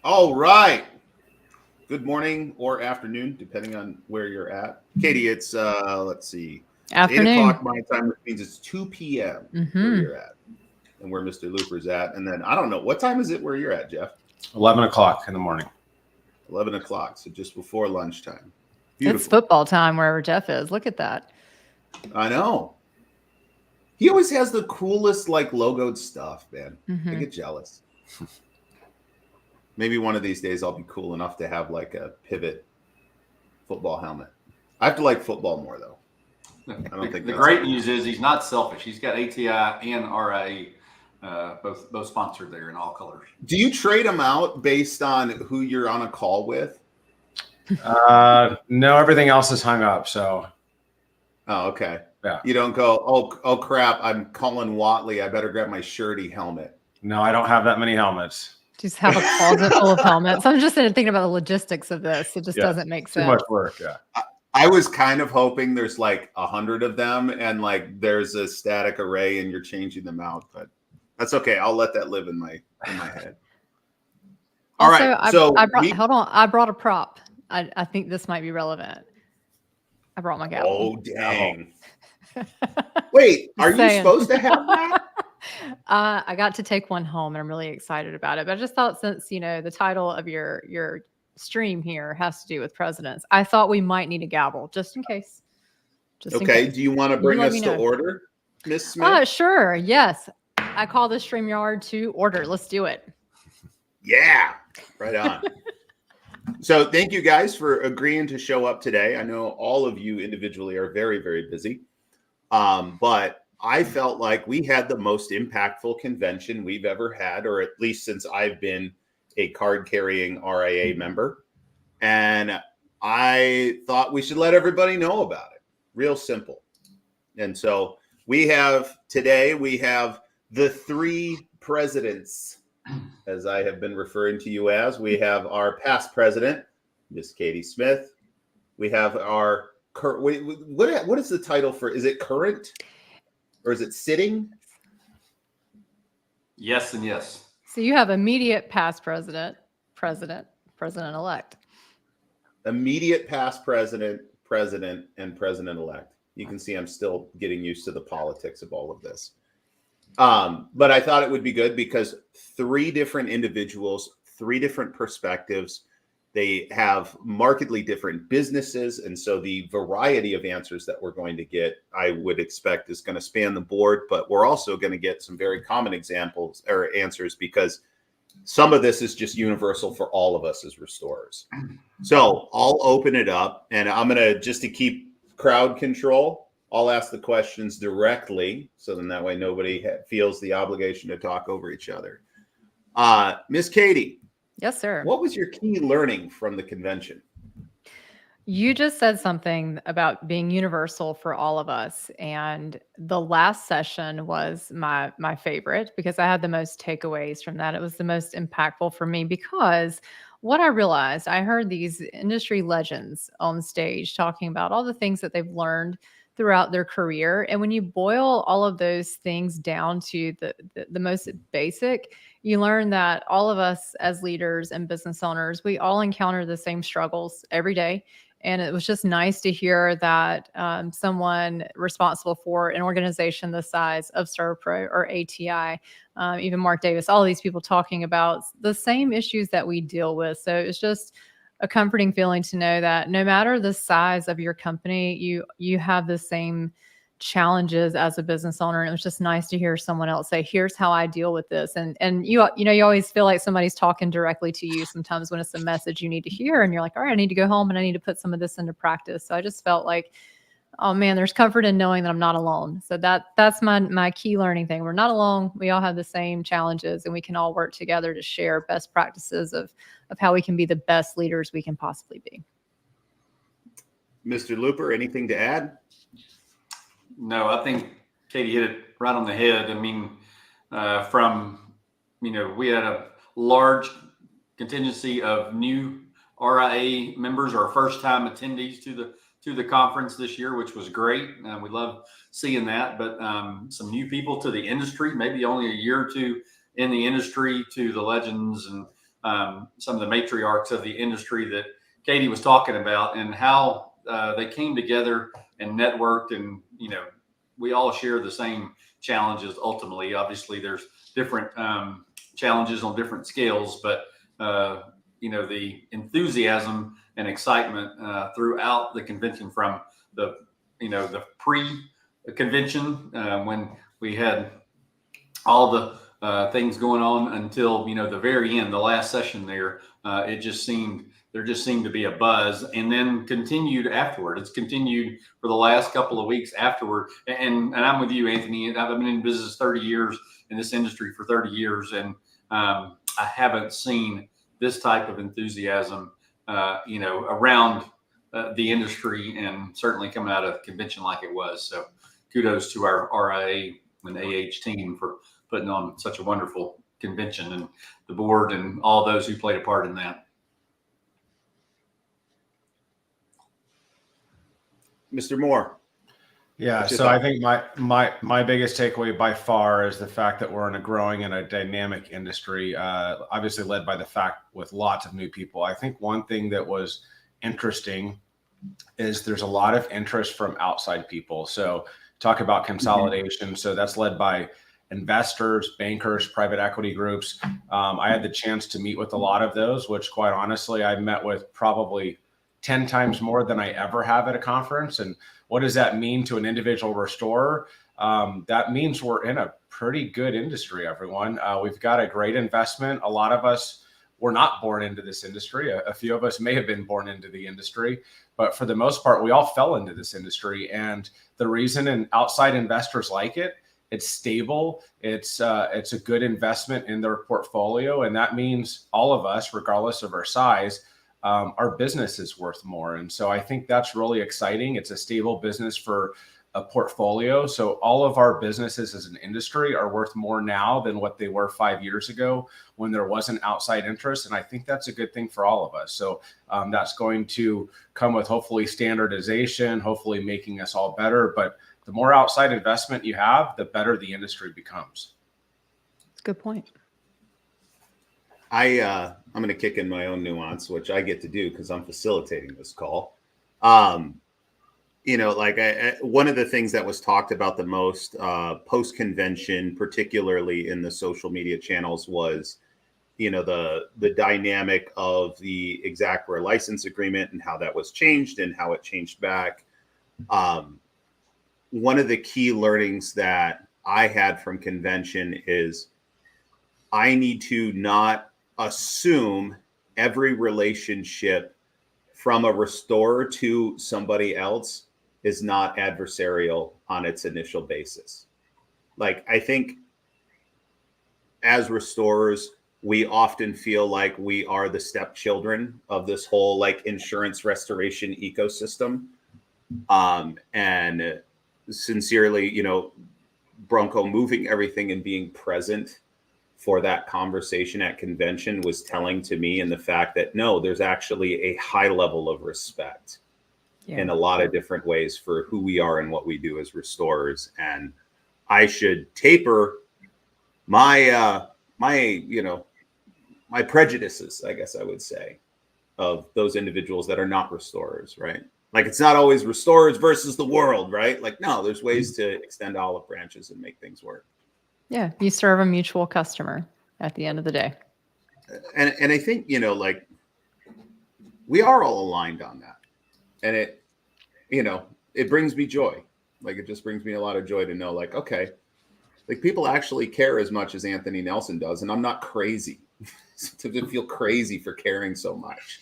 All right. Good morning or afternoon, depending on where you're at. Katie, it's let's see, it's 8 o'clock Afternoon. my time, which means it's 2 p.m. where Mm-hmm. you're at and where Mr. Looper's at. And then I don't know, what time is it where you're at, Jeff? 11 o'clock in the morning. 11 o'clock, so just before lunchtime. It's Beautiful. football time wherever Jeff is. Look at that. I know. He always has the coolest, like, logoed stuff, man. I get jealous. Maybe one of these days I'll be cool enough to have like a pivot football helmet. I have to like football more though. I don't think the great news is he's not selfish. He's got ATI and RIA both sponsored there in all colors. Do you trade them out based on who you're on a call with? No, everything else is hung up. So. Oh, okay. Yeah. You don't go, oh crap, I'm Colin Watley. I better grab my shirty helmet. No, I don't have that many helmets. Just have a closet full of helmets. I'm just thinking about the logistics of this. It just doesn't make sense. Too much work. Yeah. I was kind of hoping there's like 100 of them and like there's a static array and you're changing them out, but that's okay. I'll let that live in my head. All also, right. Hold on. I brought a prop. I think this might be relevant. I brought my gavel. Oh, dang. Wait, are you supposed to have that? I got to take one home and I'm really excited about it. But I just thought since, the title of your stream here has to do with presidents, I thought we might need a gavel just in case. Okay. Do you want to bring us to order, Miss Smith? Sure. Yes. I call this StreamYard to order. Let's do it. Yeah. Right on. So thank you guys for agreeing to show up today. I know all of you individually are very, very busy. But I felt like we had the most impactful convention we've ever had, or at least since I've been a card-carrying RIA member. And I thought we should let everybody know about it. Real simple. And so today we have the three presidents, as I have been referring to you as. We have our past president, Miss Katie Smith. We have our what is the title for? Is it current or is it sitting? Yes and yes. So you have immediate past president-elect. Immediate past president, and president-elect. You can see I'm still getting used to the politics of all of this. But I thought it would be good because three different individuals, three different perspectives. They have markedly different businesses. And so the variety of answers that we're going to get, I would expect is going to span the board, but we're also going to get some very common examples or answers because some of this is just universal for all of us as restorers. So I'll open it up and I'm going to, just to keep crowd control, I'll ask the questions directly. So then that way nobody feels the obligation to talk over each other. Miss Katie. Yes, sir. What was your key learning from the convention? You just said something about being universal for all of us. And the last session was my favorite because I had the most takeaways from that. It was the most impactful for me because what I realized, I heard these industry legends on stage talking about all the things that they've learned throughout their career. And when you boil all of those things down to the most basic, you learn that all of us as leaders and business owners, we all encounter the same struggles every day. And it was just nice to hear that someone responsible for an organization the size of ServPro or ATI, even Mark Davis, all of these people talking about the same issues that we deal with. So it's just a comforting feeling to know that no matter the size of your company, you have the same challenges as a business owner. And it was just nice to hear someone else say, here's how I deal with this. And you always feel like somebody's talking directly to you sometimes when it's a message you need to hear. And you're like, all right, I need to go home and I need to put some of this into practice. So I just felt like, oh man, there's comfort in knowing that I'm not alone. So that's my key learning thing. We're not alone. We all have the same challenges and we can all work together to share best practices of how we can be the best leaders we can possibly be. Mr. Looper, anything to add? No, I think Katie hit it right on the head. I mean, we had a large contingency of new RIA members or first-time attendees to the conference this year, which was great. We love seeing that. But some new people to the industry, maybe only a year or two in the industry, to the legends and some of the matriarchs of the industry that Katie was talking about, and how they came together and networked. And, we all share the same challenges. Ultimately, obviously there's different challenges on different scales, but the enthusiasm and excitement throughout the convention, from the pre-convention when we had all the things going on until the very end, the last session there. There just seemed to be a buzz, and then continued afterward. It's continued for the last couple of weeks afterward. And I'm with you, Anthony. I've been in business 30 years, in this industry for 30 years, and I haven't seen this type of enthusiasm, around the industry, and certainly coming out of convention like it was. So kudos to our RIA and AH team for putting on such a wonderful convention, and the board and all those who played a part in that. Mr. Moore. Yeah, so I think my biggest takeaway by far is the fact that we're in a growing and a dynamic industry, obviously led by the fact with lots of new people. I think one thing that was interesting is there's a lot of interest from outside people. So talk about consolidation. So that's led by investors, bankers, private equity groups. I had the chance to meet with a lot of those, which quite honestly, I met with probably 10 times more than I ever have at a conference. And what does that mean to an individual restorer? That means we're in a pretty good industry, everyone. We've got a great investment. A lot of us were not born into this industry. A few of us may have been born into the industry, but for the most part, we all fell into this industry. And the reason outside investors like it, it's stable. It's a good investment in their portfolio. And that means all of us, regardless of our size, our business is worth more. And so I think that's really exciting. It's a stable business for a portfolio. So all of our businesses as an industry are worth more now than what they were 5 years ago when there wasn't outside interest. And I think that's a good thing for all of us. So that's going to come with hopefully standardization, hopefully making us all better. But the more outside investment you have, the better the industry becomes. That's a good point. I'm going to kick in my own nuance, which I get to do because I'm facilitating this call. One of the things that was talked about the most post-convention, particularly in the social media channels, was, the dynamic of the exact rare license agreement and how that was changed and how it changed back. One of the key learnings that I had from convention is I need to not assume every relationship from a restorer to somebody else is not adversarial on its initial basis. Like, I think as restorers, we often feel like we are the stepchildren of this whole insurance restoration ecosystem. And sincerely, Bronco moving everything and being present for that conversation at convention was telling to me, in the fact that no, there's actually a high level of respect in a lot of different ways for who we are and what we do as restorers. And I should taper my my prejudices, I guess I would say, of those individuals that are not restorers, right? Like, it's not always restorers versus the world, right? Like, no, there's ways to extend olive branches and make things work. Yeah, you serve a mutual customer at the end of the day. And I think, we are all aligned on that. And it brings me joy. Like, it just brings me a lot of joy to know, okay, people actually care as much as Anthony Nelson does. And I'm not crazy to feel crazy for caring so much.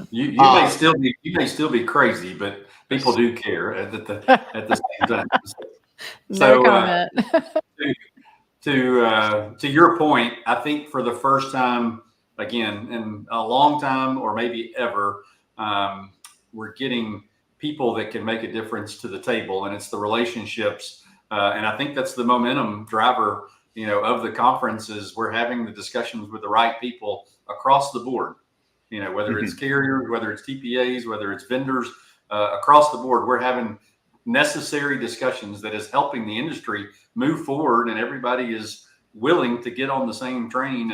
You may still be crazy, but people do care at the same time. No comment. To your point, I think for the first time, again, in a long time, or maybe ever, we're getting people that can make a difference to the table, and it's the relationships. And I think that's the momentum driver, of the conferences. We're having the discussions with the right people across the board, whether it's carriers, whether it's TPAs, whether it's vendors, across the board. We're having necessary discussions that is helping the industry move forward, and everybody is willing to get on the same train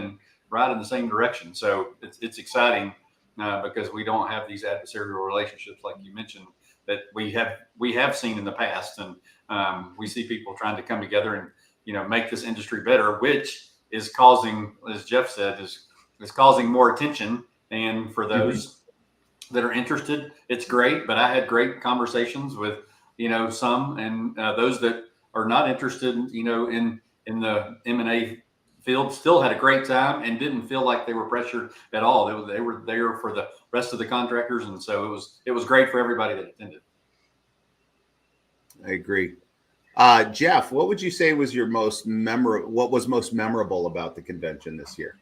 right in the same direction. So it's exciting because we don't have these adversarial relationships like you mentioned that we have seen in the past, and we see people trying to come together and make this industry better, which is causing, as Jeff said, is causing more attention. And for those that are interested, it's great. But I had great conversations with some, and those that are not interested, in the M&A field still had a great time and didn't feel like they were pressured at all. They were there for the rest of the contractors, and so it was great for everybody that attended. I agree. Jeff, what would you say was your most memorable about the convention this year?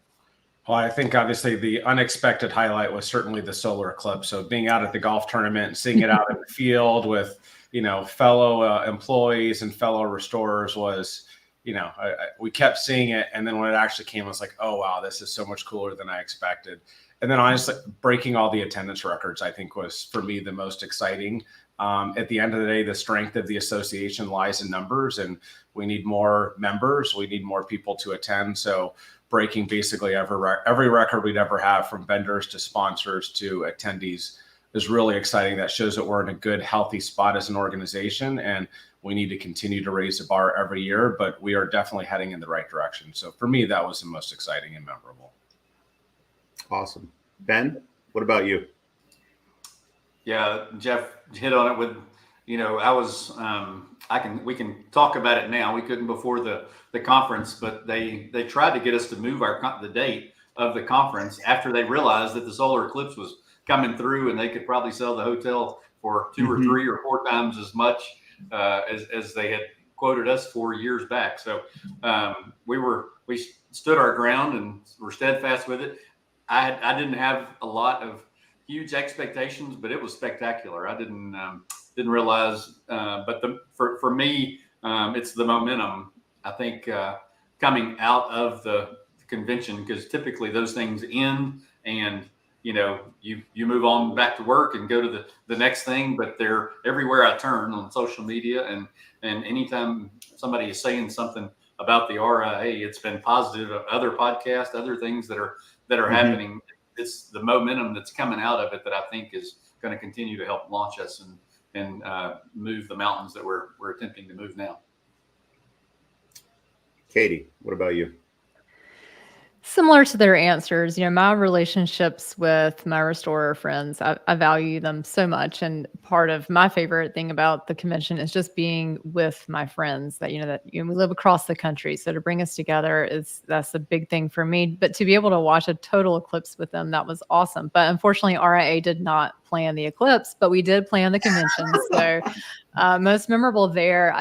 Well, I think obviously the unexpected highlight was certainly the solar eclipse. So being out at the golf tournament and seeing it out in the field with, fellow employees and fellow restorers was, we kept seeing it. And then when it actually came, I was like, oh, wow, this is so much cooler than I expected. And then honestly, breaking all the attendance records, I think was for me the most exciting. At the end of the day, the strength of the association lies in numbers, and we need more members. We need more people to attend. So breaking basically every record we'd ever have, from vendors to sponsors to attendees, is really exciting. That shows that we're in a good, healthy spot as an organization, and we need to continue to raise the bar every year, but we are definitely heading in the right direction. So for me, that was the most exciting and memorable. Awesome. Ben, what about you? Yeah, Jeff hit on it with, I was, we can talk about it now. We couldn't before the conference, but they tried to get us to move the date of the conference after they realized that the solar eclipse was coming through, and they could probably sell the hotel for 2 or 3 or 4 times as much as they had quoted us for years back. So we stood our ground and were steadfast with it. I didn't have a lot of huge expectations, but it was spectacular. I didn't realize, but for me, it's the momentum. I think coming out of the convention, because typically those things end, and you move on back to work and go to the next thing. But they're everywhere I turn on social media, and anytime somebody is saying something about the RIA, it's been positive. Other podcasts, other things that are happening. It's the momentum that's coming out of it that I think is going to continue to help launch us and move the mountains that we're attempting to move now. Katie, what about you? Similar to their answers, my relationships with my restorer friends, I value them so much. And part of my favorite thing about the convention is just being with my friends that we live across the country. So to bring us together that's a big thing for me. But to be able to watch a total eclipse with them, that was awesome. But unfortunately, RIA did not plan the eclipse, but we did plan the convention. So most memorable there,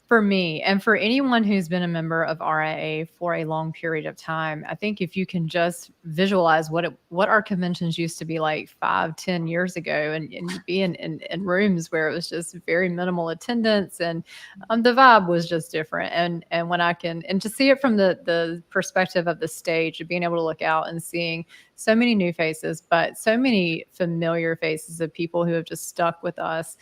for me, and for anyone who's been a member of RIA for a long period of time, I think if you can just visualize what our conventions used to be like 5-10 years ago, and you'd be in rooms where it was just very minimal attendance, and the vibe was just different. And when to see it from the perspective of the stage, of being able to look out and seeing so many new faces, but so many familiar faces of people who have just stuck with us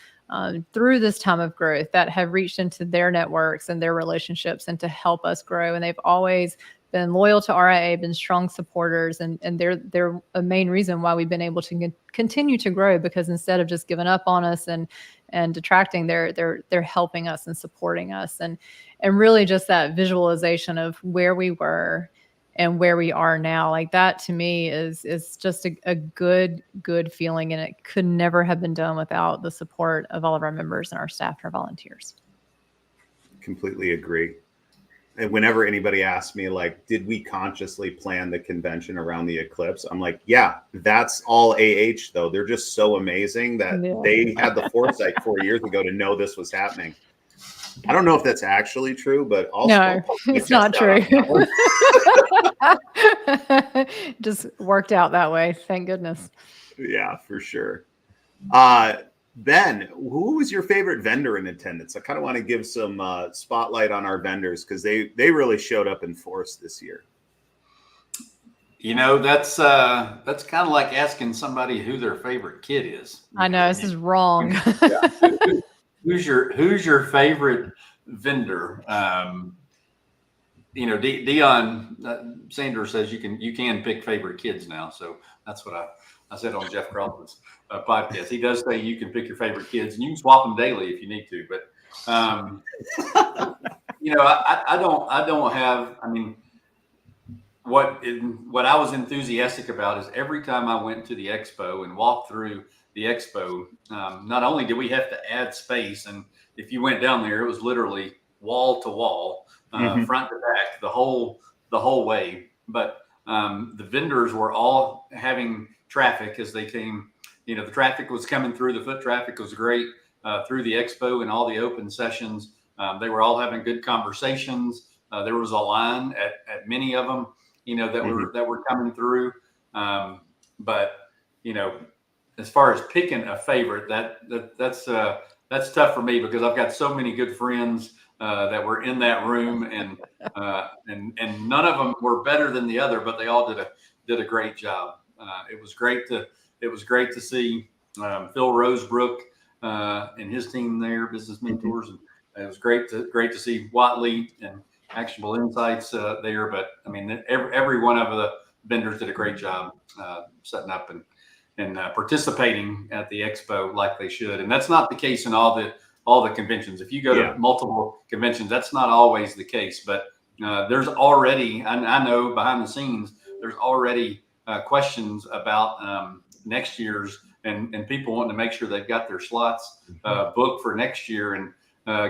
through this time of growth, that have reached into their networks and their relationships and to help us grow. And they've always been loyal to RIA, been strong supporters, and they're a main reason why we've been able to continue to grow, because instead of just giving up on us and detracting, they're helping us and supporting us, and really just that visualization of where we were and where we are now, like that to me is just a good feeling. And it could never have been done without the support of all of our members and our staff and our volunteers. Completely agree. And whenever anybody asks me, like, did we consciously plan the convention around the eclipse? I'm like, yeah, that's all AH though. They're just so amazing that they had the foresight 4 years ago to know this was happening. I don't know if that's actually true, but also no, it's not true. Just worked out that way. Thank goodness. Yeah, for sure. Ben, who was your favorite vendor in attendance? I kind of want to give some spotlight on our vendors, because they really showed up in force this year. That's kind of like asking somebody who their favorite kid is. I know, this is wrong. Who's your favorite vendor? Deion Sanders says you can pick favorite kids now. So that's what I said on Jeff Crawford's podcast. He does say you can pick your favorite kids, and you can swap them daily if you need to. But I don't have. I mean, what I was enthusiastic about is every time I went to the expo and walked through the expo, not only did we have to add space, and if you went down there, it was literally wall to wall, front to back, the whole way. But the vendors were all having traffic as they came. The traffic was coming through. The foot traffic was great through the expo and all the open sessions. They were all having good conversations. There was a line at many of them, that were coming through. But as far as picking a favorite, that's tough for me because I've got so many good friends that were in that room, and none of them were better than the other, but they all did a great job. It was great to see Phil Rosebrook and his team there, Business Mentors, and it was great to see Watley and Actionable Insights there. But I mean, every one of the vendors did a great job setting up and participating at the expo like they should. And that's not the case in all the conventions. If you go to multiple conventions, that's not always the case. But there's already, I know behind the scenes, there's already questions about next year's and people wanting to make sure they've got their slots booked for next year and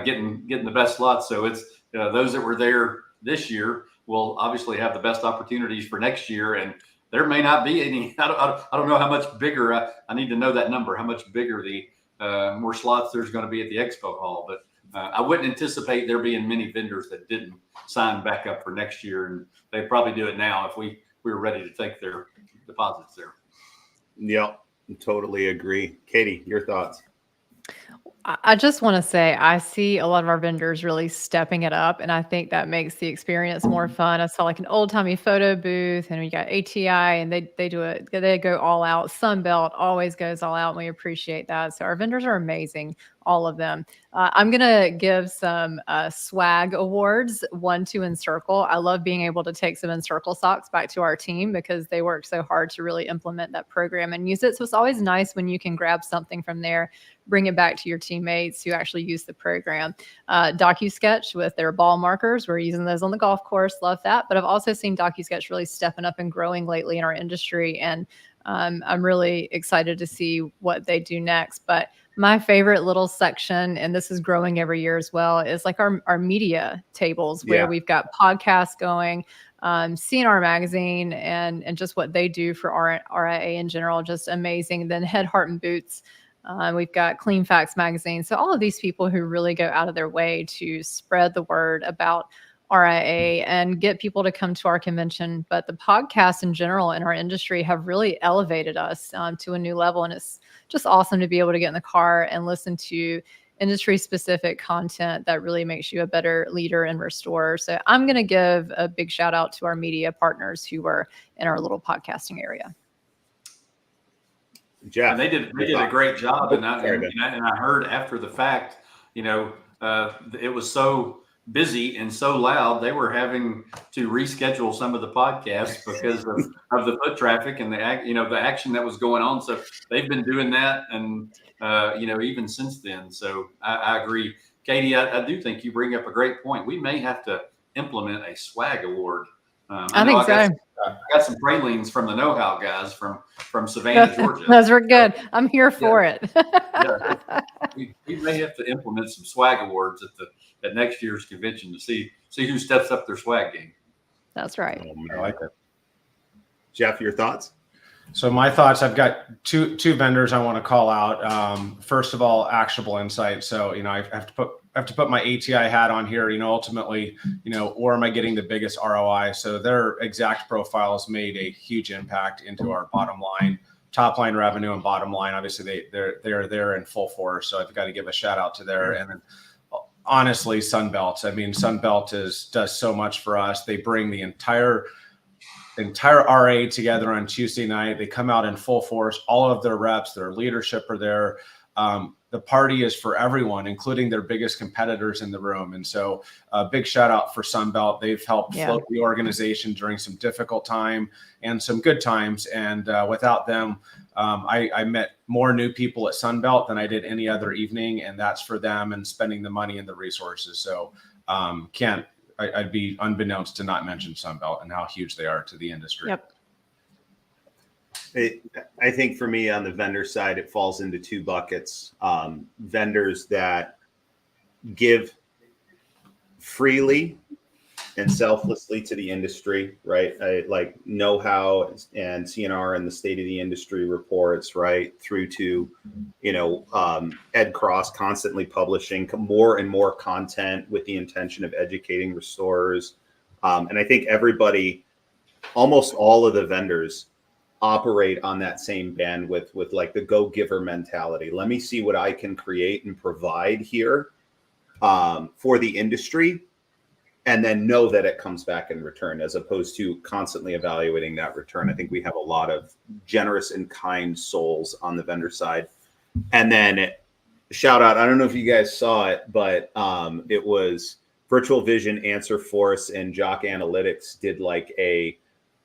getting the best slots. So it's those that were there this year will obviously have the best opportunities for next year. And there may not be any. I don't know how much bigger. I need to know that number. How much bigger the more slots there's going to be at the expo hall. But I wouldn't anticipate there being many vendors that didn't sign back up for next year, and they'd probably do it now if we were ready to take their deposits there. Yep, totally agree. Katie, your thoughts? I just want to say I see a lot of our vendors really stepping it up, and I think that makes the experience more fun. I saw like an old timey photo booth, and we got ATI, and they go all out. Sunbelt always goes all out, and we appreciate that. So our vendors are amazing, all of them. I'm gonna give some swag awards, 1, 2, and Circle. I love being able to take some Encircle socks back to our team because they work so hard to really implement that program and use it. So it's always nice when you can grab something from there, bring it back to your teammates who actually use the program. DocuSketch with their ball markers. We're using those on the golf course. Love that. But I've also seen DocuSketch really stepping up and growing lately in our industry. And I'm really excited to see what they do next. But my favorite little section, and this is growing every year as well, is like our media tables where we've got podcasts going, CNR Magazine, and just what they do for RIA in general, just amazing. Then Head, Heart, and Boots. We've got Clean Facts Magazine. So all of these people who really go out of their way to spread the word about RIA and get people to come to our convention. But the podcasts in general in our industry have really elevated us to a new level. And it's just awesome to be able to get in the car and listen to industry-specific content that really makes you a better leader and restorer. So I'm going to give a big shout out to our media partners who were in our little podcasting area. Jeff, and they did a great job. And I heard after the fact, it was so busy and so loud, they were having to reschedule some of the podcasts because of the foot traffic and the action that was going on. So they've been doing that, and even since then. So I agree, Katie. I do think you bring up a great point. We may have to implement a swag award. I think so. I got some pralines from the Know How guys from Savannah, Georgia. Those were good. I'm here for it. We may have to implement some swag awards at next year's convention to see who steps up their swag game. That's right. I like it. Jeff, your thoughts? So my thoughts, I've got two vendors I want to call out. First of all, Actionable Insight. So, I have to put my ATI hat on here, ultimately, or am I getting the biggest ROI? So their exact profiles made a huge impact into our bottom line, top line revenue and bottom line. Obviously they're there in full force. So I've got to give a shout out to there. And then honestly, Sunbelt. I mean, Sunbelt does so much for us. They bring the entire RA together on Tuesday night. They come out in full force. All of their reps, their leadership are there. the party is for everyone, including their biggest competitors in the room. And so a big shout out for Sunbelt. They've helped float the organization during some difficult time and some good times. And without them, I met more new people at Sunbelt than I did any other evening. And that's for them and spending the money and the resources. So I'd be unbeknownst to not mention Sunbelt and how huge they are to the industry. Yep. I think for me on the vendor side, it falls into two buckets. Vendors that give freely and selflessly to the industry, right? Like know-how and CNR and the state of the industry reports, right? Through to, Ed Cross constantly publishing more and more content with the intention of educating restorers. And I think almost all of the vendors operate on that same bandwidth with like the go-giver mentality. Let me see what I can create and provide here for the industry, and then know that it comes back in return, as opposed to constantly evaluating that return. I think we have a lot of generous and kind souls on the vendor side. And then shout out, I don't know if you guys saw it, but it was Virtual Vision, Answer Force, and Jock Analytics did like a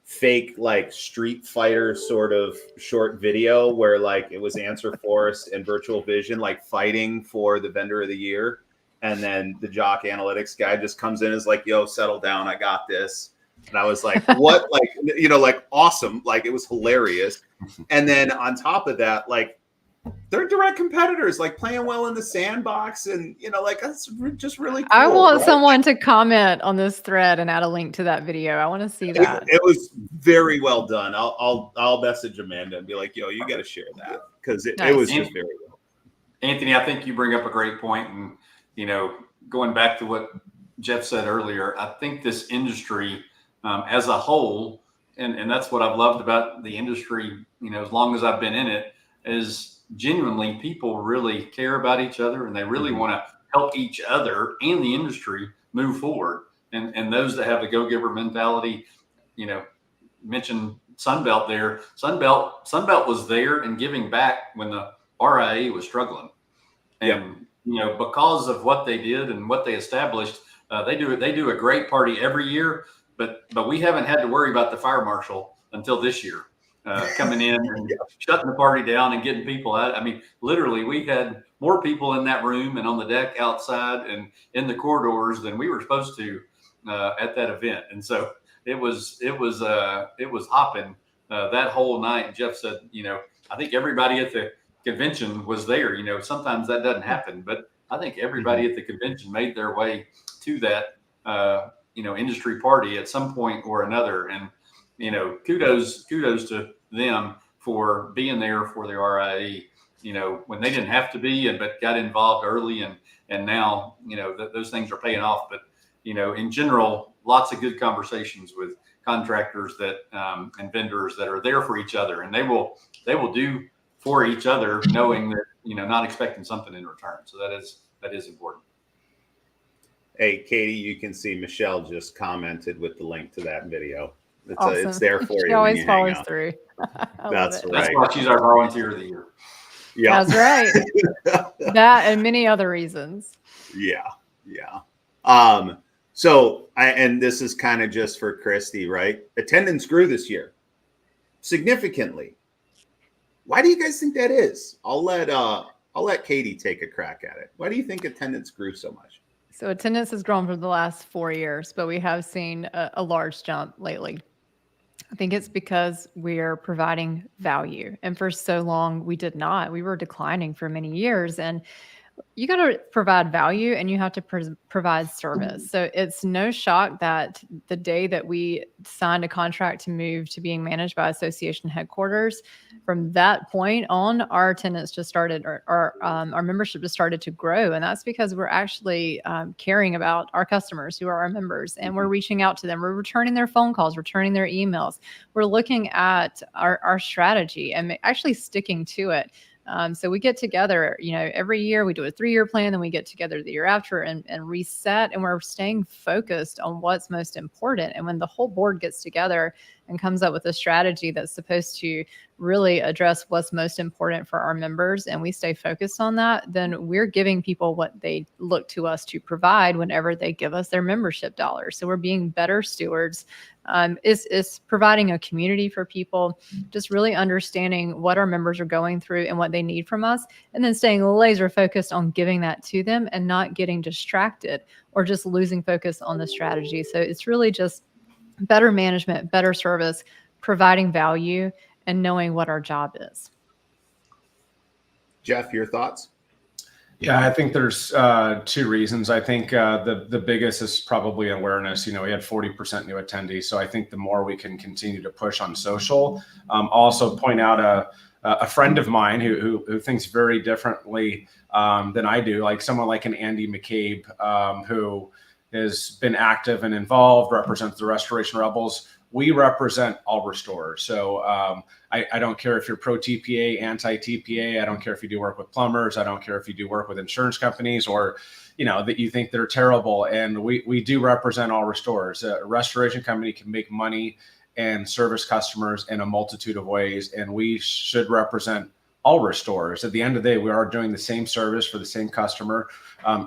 fake like Street Fighter sort of short video where like it was Answer Force and Virtual Vision like fighting for the vendor of the year, and then the Jock Analytics guy just comes in and is like, yo, settle down, I got this. And I was like, what? Like awesome, like it was hilarious. And then on top of that, like they're direct competitors, like playing well in the sandbox, and like that's just really cool. I want someone to comment on this thread and add a link to that video. I want to see that. It was very well done. I'll message Amanda and be like, yo, you got to share that, because it was just very well. Anthony, I think you bring up a great point, and going back to what Jeff said earlier, I think this industry as a whole, and that's what I've loved about the industry, as long as I've been in it, is genuinely people really care about each other, and they really want to help each other and the industry move forward. And those that have the go-giver mentality, mention Sunbelt there. Sunbelt was there and giving back when the RIA was struggling. And, because of what they did and what they established, they do a great party every year, but we haven't had to worry about the fire marshal until this year. Coming in and shutting the party down and getting people out. I mean, literally, we had more people in that room and on the deck outside and in the corridors than we were supposed to at that event. And so it was hopping that whole night. Jeff said, I think everybody at the convention was there. Sometimes that doesn't happen, but I think everybody at the convention made their way to that industry party at some point or another. And kudos to them for being there for the RIA, when they didn't have to be, but got involved early, and now, those things are paying off. But, in general, lots of good conversations with contractors that, and vendors that are there for each other, and they will do for each other, knowing that, not expecting something in return. So that is important. Hey, Katie, you can see Michelle just commented with the link to that video. Awesome. It's there for you. She always follows through. That's right. That's why she's our volunteer of the year. Yeah, that's right. That and many other reasons. Yeah. So and this is kind of just for Christy, right? Attendance grew this year significantly. Why do you guys think that is? I'll let Katie take a crack at it. Why do you think attendance grew so much? So attendance has grown for the last 4 years, but we have seen a large jump lately. I think it's because we're providing value. And for so long, we did not. We were declining for many years. And you got to provide value, and you have to provide service. So it's no shock that the day that we signed a contract to move to being managed by association headquarters, from that point on, our attendance just started, or our membership just started to grow. And that's because we're actually caring about our customers who are our members, and we're reaching out to them. We're returning their phone calls, returning their emails. We're looking at our strategy and actually sticking to it. So we get together, every year we do a 3-year plan, then we get together the year after and reset, and we're staying focused on what's most important. And when the whole board gets together and comes up with a strategy that's supposed to really address what's most important for our members, and we stay focused on that, then we're giving people what they look to us to provide whenever they give us their membership dollars. So we're being better stewards. It's providing a community for people, just really understanding what our members are going through and what they need from us, and then staying laser focused on giving that to them and not getting distracted or just losing focus on the strategy. So it's really just better management, better service, providing value, and knowing what our job is. Jeff, your thoughts? Yeah, I think there's two reasons. I think the biggest is probably awareness. We had 40% new attendees, so I think the more we can continue to push on social. Also point out a friend of mine who thinks very differently than I do, like someone like an Andy McCabe, who has been active and involved, represents the Restoration Rebels. We represent all restorers. So I don't care if you're pro-TPA, anti-TPA. I don't care if you do work with plumbers. I don't care if you do work with insurance companies or, that you think they're terrible. And we do represent all restorers. A restoration company can make money and service customers in a multitude of ways. And we should represent all restorers. At the end of the day, we are doing the same service for the same customer,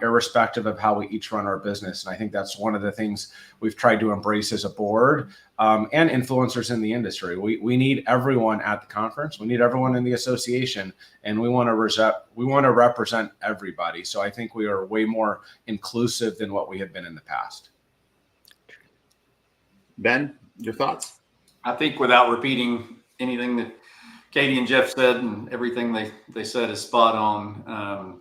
irrespective of how we each run our business. And I think that's one of the things we've tried to embrace as a board and influencers in the industry. We need everyone at the conference. We need everyone in the association, and we want to represent everybody. So I think we are way more inclusive than what we have been in the past. Ben, your thoughts? I think without repeating anything that Katie and Jeff said, and everything they said is spot on.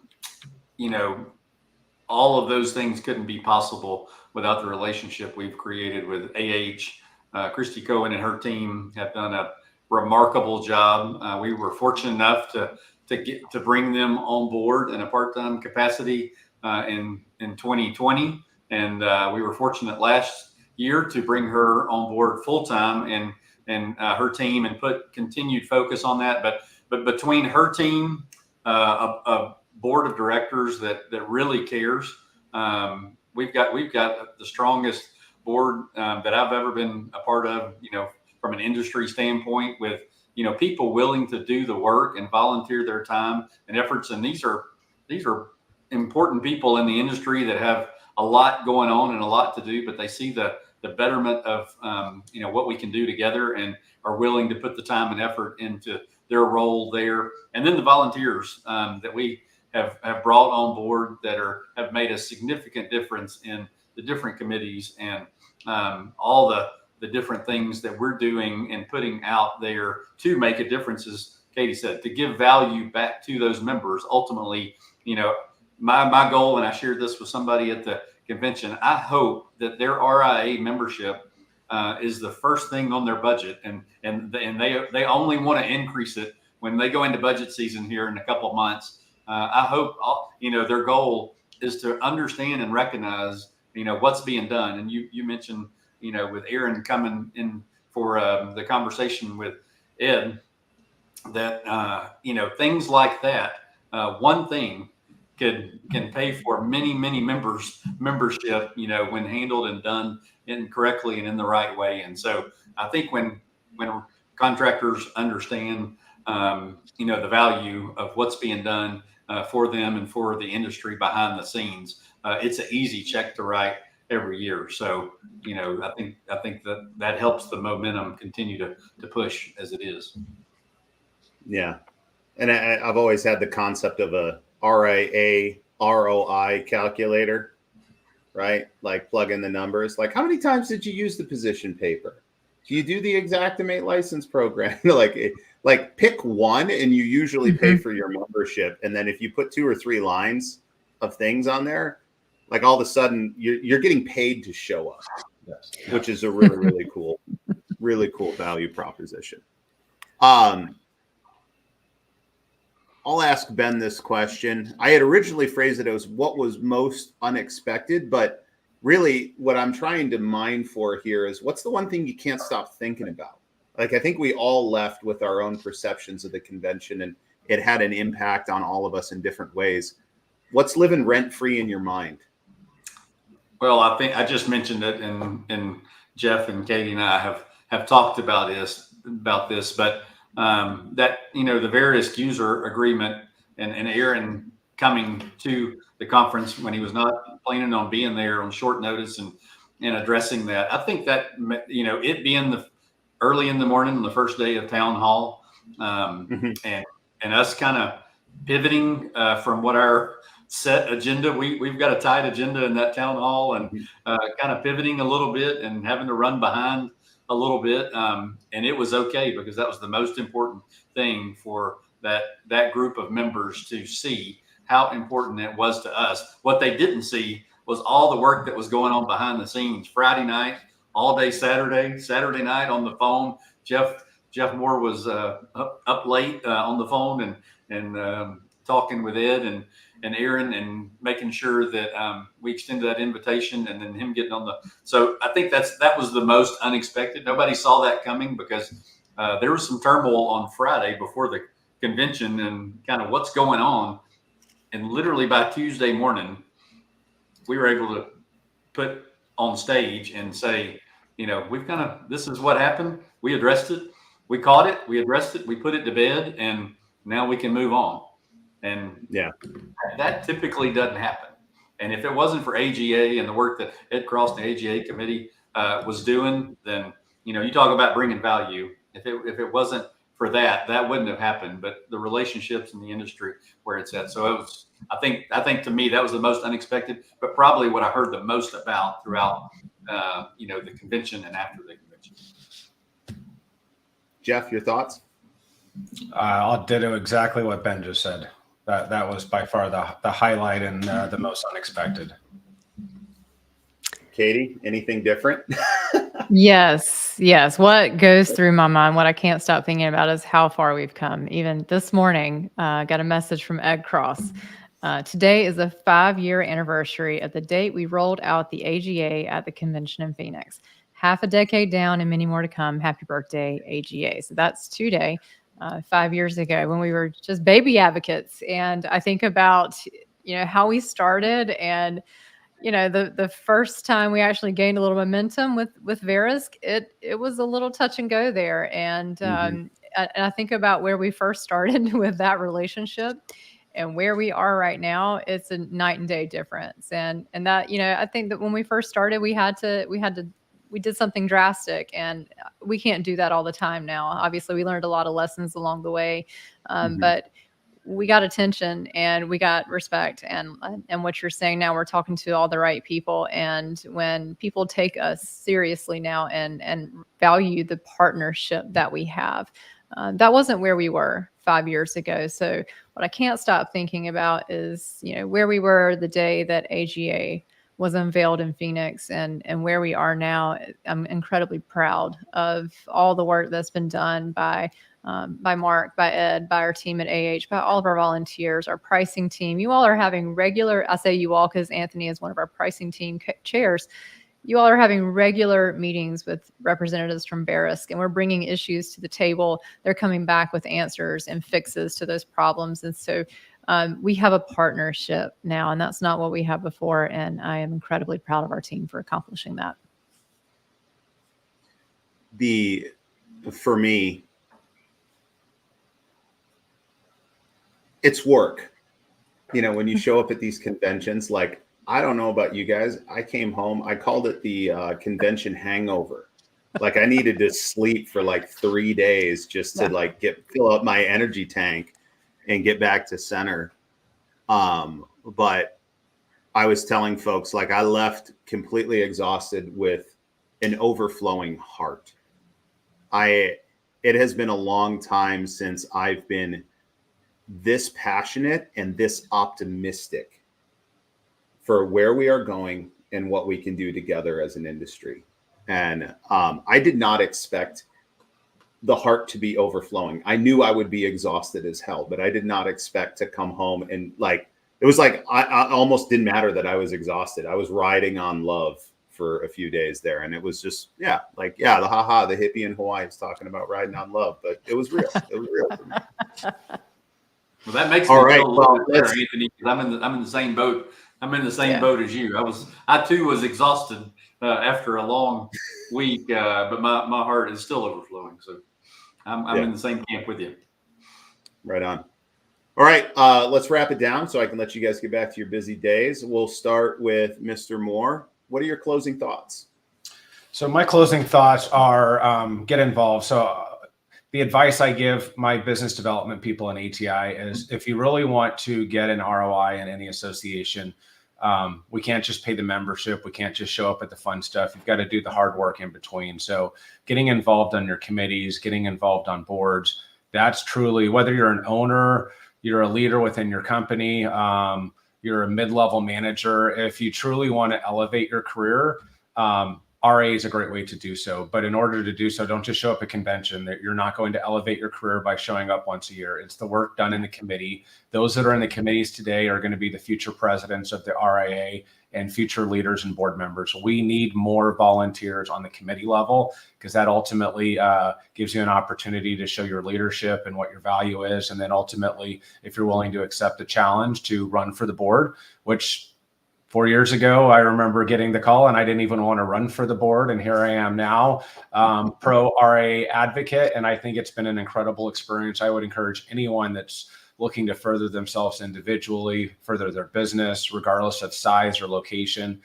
All of those things couldn't be possible without the relationship we've created with AH. Christy Cohen and her team have done a remarkable job. We were fortunate enough to bring them on board in a part-time capacity in 2020, and we were fortunate last year to bring her on board full-time and her team and put continued focus on that. But between her team, a board of directors that really cares, we've got the strongest board that I've ever been a part of, from an industry standpoint, with, people willing to do the work and volunteer their time and efforts. And these are important people in the industry that have a lot going on and a lot to do, but they see the betterment of what we can do together and are willing to put the time and effort into their role there. And then the volunteers that we have brought on board that have made a significant difference in the different committees and all the different things that we're doing and putting out there to make a difference, as Katie said, to give value back to those members. Ultimately, my goal, and I shared this with somebody at the convention, I hope that their RIA membership is the first thing on their budget, and they only want to increase it when they go into budget season here in a couple of months. I hope their goal is to understand and recognize what's being done. And you mentioned with Aaron coming in for the conversation with Ed, that things like that, one thing can pay for many membership, when handled and done correctly and in the right way. And so I think when contractors understand, the value of what's being done for them and for the industry behind the scenes, it's an easy check to write every year. So, I think that helps the momentum continue to push as it is. Yeah. And I've always had the concept of a RIA ROI calculator, right? Like plug in the numbers. Like, how many times did you use the position paper? Do you do the Xactimate license program? like pick one, and you usually pay for your membership. And then if you put 2 or 3 lines of things on there, like all of a sudden you're getting paid to show up, yes, which is a really cool value proposition. I'll ask Ben this question. I had originally phrased it as what was most unexpected, but really what I'm trying to mine for here is what's the one thing you can't stop thinking about? Like, I think we all left with our own perceptions of the convention, and it had an impact on all of us in different ways. What's living rent-free in your mind? Well, I think I just mentioned it, and Jeff and Katie and I have talked about this, but that, the various user agreement and Aaron coming to the conference when he was not planning on being there on short notice and addressing that. I think that, it being the early in the morning on the first day of town hall, and us kind of pivoting from what our set agenda, we've got a tight agenda in that town hall, and kind of pivoting a little bit and having to run behind a little bit. And it was okay, because that was the most important thing for that group of members to see how important it was to us. What they didn't see was all the work that was going on behind the scenes. Friday night, all day Saturday night on the phone. Jeff Moore was up late on the phone and talking with Ed and Aaron and making sure that we extended that invitation, and then him getting on the. So I think that was the most unexpected. Nobody saw that coming, because there was some turmoil on Friday before the convention and kind of what's going on. And literally by Tuesday morning, we were able to put on stage and say, this is what happened. We addressed it. We caught it. We addressed it. We put it to bed, and now we can move on. And that typically doesn't happen. And if it wasn't for AGA and the work that Ed Cross and the AGA committee was doing, then, you talk about bringing value. If it wasn't for that wouldn't have happened. But the relationships in the industry where it's at. So it was, I think to me, that was the most unexpected, but probably what I heard the most about throughout, the convention and after the convention. Jeff, your thoughts? I'll ditto exactly what Ben just said. That was by far the highlight and the most unexpected. Katie, anything different? Yes. What goes through my mind, what I can't stop thinking about, is how far we've come. Even this morning, got a message from Ed Cross. Today is the 5-year anniversary of the date we rolled out the AGA at the convention in Phoenix. Half a decade down and many more to come. Happy birthday, AGA. So that's today, 5 years ago, when we were just baby advocates. And I think about, how we started, and the first time we actually gained a little momentum with Verisk, it was a little touch and go there. And I think about where we first started with that relationship and where we are right now. It's a night and day difference. And that, I think that when we first started, we did something drastic, and we can't do that all the time now. Obviously, we learned a lot of lessons along the way, but we got attention and we got respect. And what you're saying now, we're talking to all the right people. And when people take us seriously now and value the partnership that we have, that wasn't where we were 5 years ago. So what I can't stop thinking about is, where we were the day that AGA was unveiled in Phoenix, and where we are now. I'm incredibly proud of all the work that's been done by Mark, by Ed, by our team at by all of our volunteers, our pricing team. You all are having regular, I say you all because Anthony is one of our pricing team chairs. You all are having regular meetings with representatives from Verisk, and we're bringing issues to the table. They're coming back with answers and fixes to those problems. And so we have a partnership now, and that's not what we had before. And I am incredibly proud of our team for accomplishing that. For me, it's work. When you show up at these conventions, like, I don't know about you guys, I came home, I called it the convention hangover. Like, I needed to sleep for like 3 days just to fill up my energy tank and get back to center. But I was telling folks, like, I left completely exhausted with an overflowing heart. It has been a long time since I've been this passionate and this optimistic for where we are going and what we can do together as an industry. And I did not expect the heart to be overflowing. I knew I would be exhausted as hell, but I did not expect to come home and it was like I almost didn't matter that I was exhausted. I was riding on love for a few days there, and it was just the hippie in Hawaii is talking about riding on love, but it was real. It was real for me. Well, that makes me feel a little bit better, Anthony, because I'm in the same boat. I'm in the same boat as you. I too was exhausted after a long week, but my heart is still overflowing. So I'm in the same camp with you. Right on. All right, let's wrap it down so I can let you guys get back to your busy days. We'll start with Mr. Moore. What are your closing thoughts? So my closing thoughts are get involved. So the advice I give my business development people in ATI is if you really want to get an ROI in any association, we can't just pay the membership. We can't just show up at the fun stuff. You've got to do the hard work in between. So getting involved on your committees, getting involved on boards, that's truly, whether you're an owner, you're a leader within your company, you're a mid-level manager. If you truly want to elevate your career, RA is a great way to do so. But in order to do so, don't just show up at convention. That you're not going to elevate your career by showing up once a year. It's the work done in the committee. Those that are in the committees today are going to be the future presidents of the RIA and future leaders and board members. We need more volunteers on the committee level because that ultimately gives you an opportunity to show your leadership and what your value is. And then ultimately, if you're willing to accept the challenge to run for the board, which 4 years ago, I remember getting the call and I didn't even want to run for the board. And here I am now, pro RA advocate. And I think it's been an incredible experience. I would encourage anyone that's looking to further themselves individually, further their business, regardless of size or location.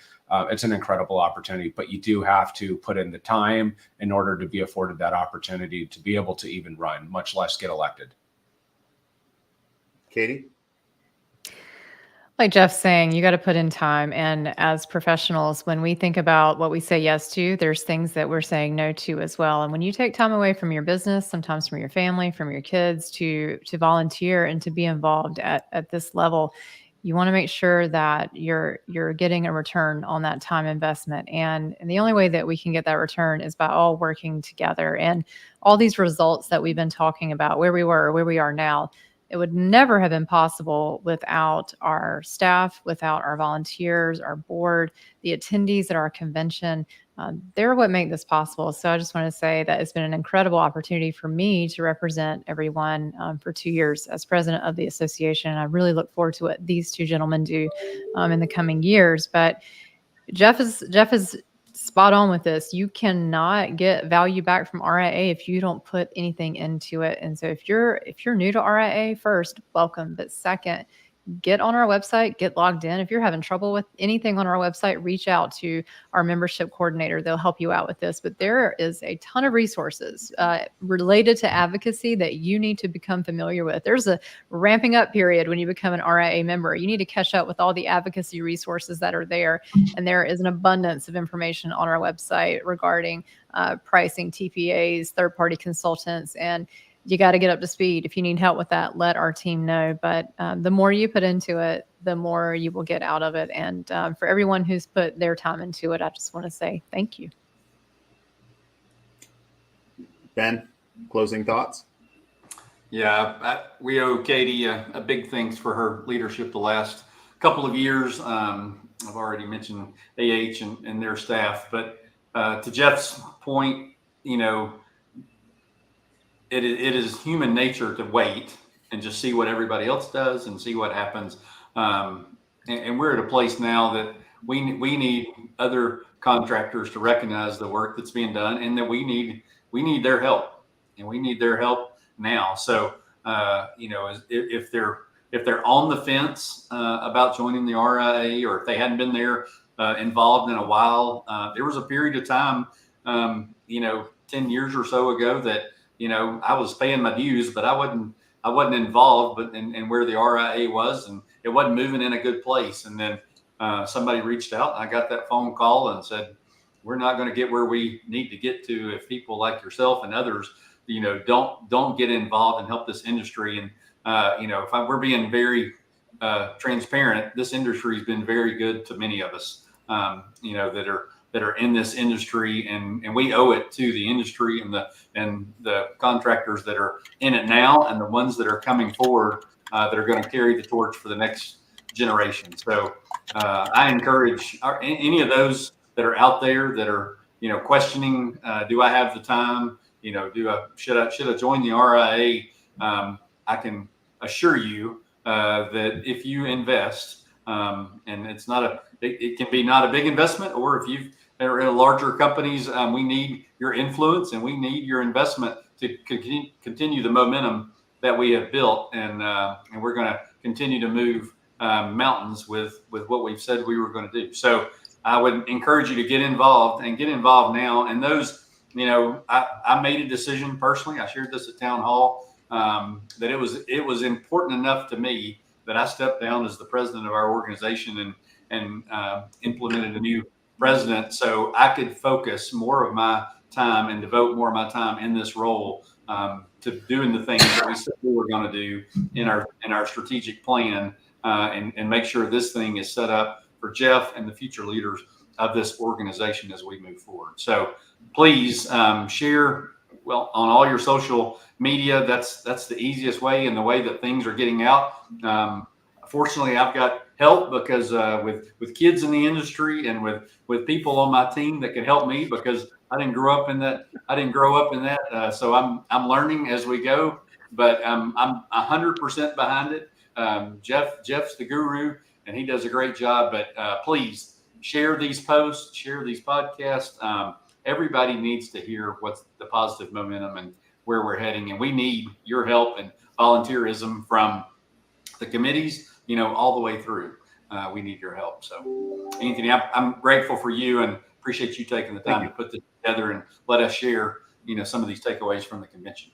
It's an incredible opportunity, but you do have to put in the time in order to be afforded that opportunity to be able to even run, much less get elected. Katie? Like Jeff's saying, you got to put in time. And as professionals, when we think about what we say yes to, there's things that we're saying no to as well. And when you take time away from your business, sometimes from your family, from your kids to volunteer and to be involved at this level, you want to make sure that you're getting a return on that time investment. And the only way that we can get that return is by all working together. And all these results that we've been talking about, where we were, where we are now, it would never have been possible without our staff, without our volunteers, our board, the attendees at our convention. They're what make this possible. So I just want to say that it's been an incredible opportunity for me to represent everyone for 2 years as president of the association. And I really look forward to what these two gentlemen do in the coming years. But Jeff is spot on with this. You cannot get value back from RIA if you don't put anything into it. And so if you're new to RIA, first, welcome. But second, get on our website, get logged in. If you're having trouble with anything on our website, reach out to our membership coordinator. They'll help you out with this. But there is a ton of resources related to advocacy that you need to become familiar with. There's a ramping up period when you become an RIA member. You need to catch up with all the advocacy resources that are there. And there is an abundance of information on our website regarding pricing, TPAs, third-party consultants, and you got to get up to speed. If you need help with that, let our team know. But the more you put into it, the more you will get out of it. And for everyone who's put their time into it, I just want to say thank you. Ben, closing thoughts? Yeah, we owe Katie a big thanks for her leadership the last couple of years. I've already mentioned AH and their staff. But to Jeff's point, it is human nature to wait and just see what everybody else does and see what happens. And we're at a place now that we need other contractors to recognize the work that's being done, and that we need their help, and we need their help now. So if they're on the fence about joining the RIA, or if they hadn't been there involved in a while, there was a period of time 10 years or so ago that I was paying my dues, but I wasn't involved, but in where the RIA was, and it wasn't moving in a good place. And then somebody reached out, and I got that phone call and said, we're not going to get where we need to get to if people like yourself and others, don't get involved and help this industry. And we're being very transparent, this industry has been very good to many of us, that are in this industry, and we owe it to the industry and the contractors that are in it now, and the ones that are coming forward that are going to carry the torch for the next generation. So I encourage any of those that are out there that are questioning, do I have the time? Should I join the RIA? I can assure you that if you invest, and it can be not a big investment, or if you've larger companies, we need your influence and we need your investment to continue the momentum that we have built. And we're going to continue to move mountains with what we've said we were going to do. So I would encourage you to get involved now. And those, I made a decision personally. I shared this at town hall, that it was important enough to me that I stepped down as the president of our organization and implemented a new president so I could focus more of my time and devote more of my time in this role to doing the things that we said we were going to do in our strategic plan, and make sure this thing is set up for Jeff and the future leaders of this organization as we move forward. So please share on all your social media. That's the easiest way and the way that things are getting out. Fortunately, I've got help because with kids in the industry and with people on my team that can help me, because I didn't grow up in that. So I'm learning as we go, but I'm 100% behind it. Jeff's the guru and he does a great job, but please share these posts, share these podcasts. Everybody needs to hear what's the positive momentum and where we're heading. And we need your help and volunteerism from the committees, all the way through. We need your help. So Anthony, I'm grateful for you and appreciate you taking the time to put this together and let us share, some of these takeaways from the convention.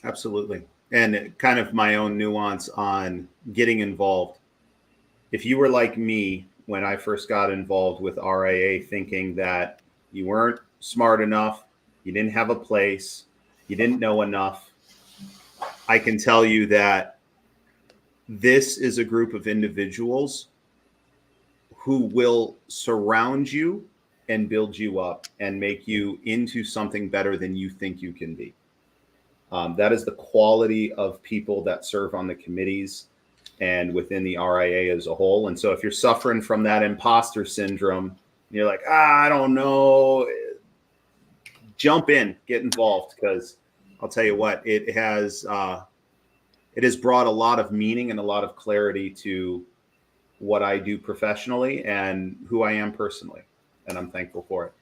Absolutely. And kind of my own nuance on getting involved. If you were like me when I first got involved with RIA, thinking that you weren't smart enough, you didn't have a place, you didn't know enough, I can tell you that this is a group of individuals who will surround you and build you up and make you into something better than you think you can be. That is the quality of people that serve on the committees and within the RIA as a whole. And so if you're suffering from that imposter syndrome, you're like, I don't know, jump in, get involved, because I'll tell you what, it has brought a lot of meaning and a lot of clarity to what I do professionally and who I am personally. And I'm thankful for it.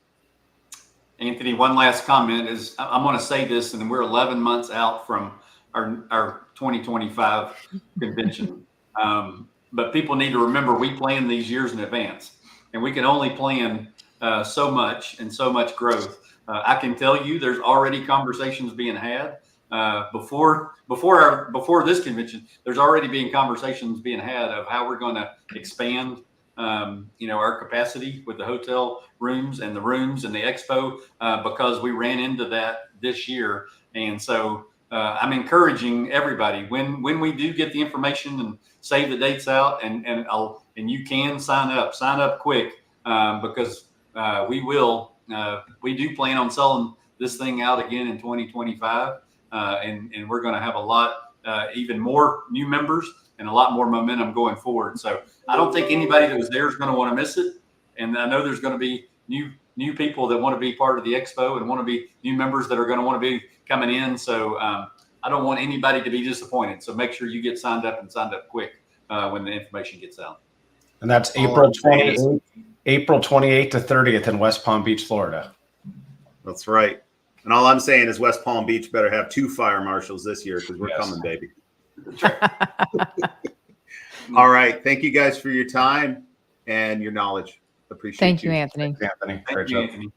Anthony, one last comment is I'm going to say this, and we're 11 months out from our 2025 convention. But people need to remember we plan these years in advance, and we can only plan so much and so much growth. I can tell you there's already conversations being had before this convention. There's already been conversations being had of how we're going to expand our capacity with the hotel rooms and the expo, because we ran into that this year. And so I'm encouraging everybody when we do get the information and save the dates out, and you can sign up quick, because we do plan on selling this thing out again in 2025. And we're going to have a lot, even more new members and a lot more momentum going forward. So I don't think anybody that was there is going to want to miss it. And I know there's going to be new people that want to be part of the expo and want to be new members that are going to want to be coming in. So I don't want anybody to be disappointed. So make sure you get signed up quick when the information gets out. And that's April 28th to 30th in West Palm Beach, Florida. That's right. And all I'm saying is West Palm Beach better have 2 fire marshals this year, because we're coming, baby. All right. Thank you guys for your time and your knowledge. Appreciate it. Thank you, Anthony. Thanks, Anthony. Thank you, Anthony.